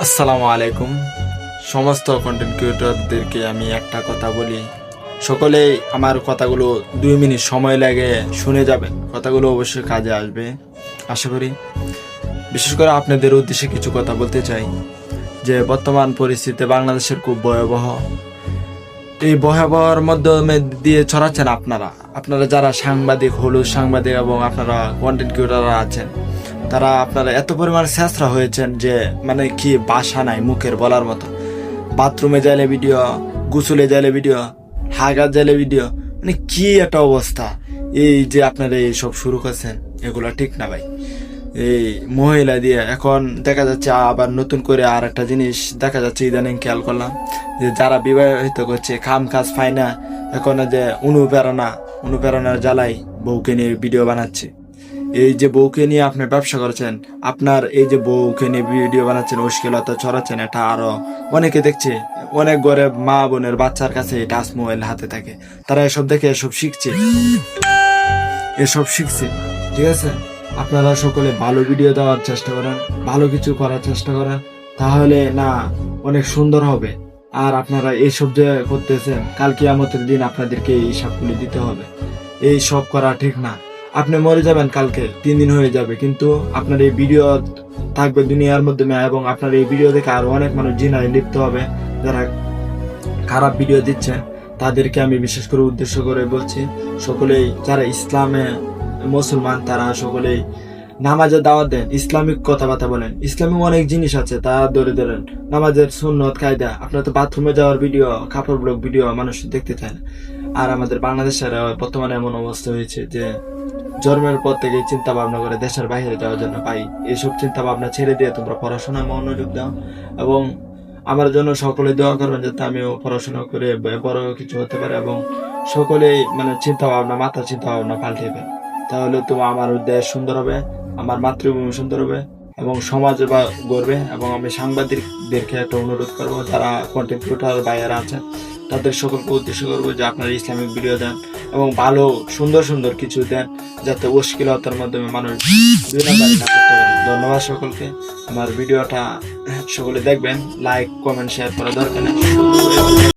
আসসালামু আলাইকুম। সমস্ত কন্টেন্ট ক্রিয়েটরদেরকে আমি একটা কথা বলি, সকলেই আমার কথাগুলো 2 মিনিট সময় লাগে শুনে যাবেন, কথাগুলো অবশ্যই কাজে আসবে আশা করি। বিশেষ করে আপনাদের উদ্দেশ্যে কিছু কথা বলতে চাই যে বর্তমান পরিস্থিতিতে বাংলাদেশের খুব ভয়াবহ। এই ভয়াবহর মাধ্যমে দিয়ে ছড়াচ্ছেন আপনারা যারা সাংবাদিক, হলুদ সাংবাদিক এবং আপনারা কন্টেন্ট ক্রিয়েটররা আছেন, তারা আপনারা এত পরিমাণ ছেঁচড়া হয়েছেন যে মানে কি ভাষা নাই মুখের বলার মতো। বাথরুমে যাইলে ভিডিও, গোসলে যাইলে ভিডিও, হাগার যাইলে ভিডিও, মানে কি একটা অবস্থা। এই যে আপনারা এইসব শুরু করছেন, এগুলো ঠিক না ভাই। এই মহিলা দিয়ে এখন দেখা যাচ্ছে আবার নতুন করে আর একটা জিনিস দেখা যাচ্ছে, ইদানিং খেয়াল করলাম যে যারা বিবাহিত করছে কাম কাজ পায় না, এখন যে অনুপ্রেরণার জ্বালাই বউকে নিয়ে ভিডিও বানাচ্ছে। এই যে বউকে নিয়ে আপনি ব্যবসা করছেন, আপনার এই যে বউকে নিয়ে ভিডিও বানাচ্ছেন, অশ্লীলতা ছড়াচ্ছেন, এটা আরো অনেকে দেখছে। অনেক গরিব মা বোনের বাচ্চার কাছে টাচ মোবাইল হাতে থাকে, তারা এসব দেখে এসব শিখছে। ঠিক আছে, আপনারা সকলে ভালো ভিডিও দেওয়ার চেষ্টা করেন, ভালো কিছু করার চেষ্টা করেন, তাহলে না অনেক সুন্দর হবে। আর আপনারা এইসব যে করতেছেন, কাল কিয়ামতের দিন আপনাদেরকে এই সবগুলি দিতে হবে। এই সব করা ঠিক না। আপনি মরে যাবেন কালকে, 3 দিন হয়ে যাবে, কিন্তু আপনার এই ভিডিও থাকবে দুনিয়ার মাধ্যমে, এবং আপনার এই ভিডিও দেখে আরো অনেক মানুষ জিনায় লিপ্ত হবে। যারা খারাপ ভিডিও দিচ্ছে তাদেরকে আমি বিশেষ করে উদ্দেশ্য করে বলছি, সকলেই যারা ইসলামে মুসলমান তারা সকলেই নামাজে দাওয়াত দেন, ইসলামিক কথাবার্তা বলেন। ইসলামিক অনেক জিনিস আছে, তা ধরেন নামাজের সুন্নত কায়দা। আপনার তো বাথরুমে যাওয়ার ভিডিও, কাপড় ব্লগ ভিডিও মানুষ দেখতে চায় না। আর আমাদের বাংলাদেশের বর্তমানে এমন অবস্থা হয়েছে যে জন্মের পর থেকে চিন্তা ভাবনা করে দেশের বাইরে যাওয়ার জন্য। ভাই, এইসব চিন্তা ভাবনা ছেড়ে দিয়ে তোমরা পড়াশোনায় মনোযোগ দাও, এবং আমার জন্য সকলে দোয়া করবেন যাতে আমিও পড়াশোনা করে বড় কিছু হতে পারে, এবং সকলেই মানে চিন্তা ভাবনা পাল্টে দেবে। তাহলে তো আমার দেশ সুন্দর হবে, আমার মাতৃভূমি সুন্দর হবে, এবং সমাজ বা গড়বে। এবং আমি সাংবাদিকদেরকে একটা অনুরোধ করবো, যারা কন্টেন্ট ক্রিয়েটর ভাইয়ারা আছেন, তাদের সকলকে উদ্দেশ্য করবো যে আপনারা ইসলামিক ভিডিও দেন এবং ভালো সুন্দর কিছু দেন, যাতে অশ্লীলতার মাধ্যমে মানুষ দুই নাম্বারি না করতে পারে। ধন্যবাদ সকলকে। আমার ভিডিওটা সকলে দেখবেন, লাইক কমেন্ট শেয়ার করা দরকার নেই।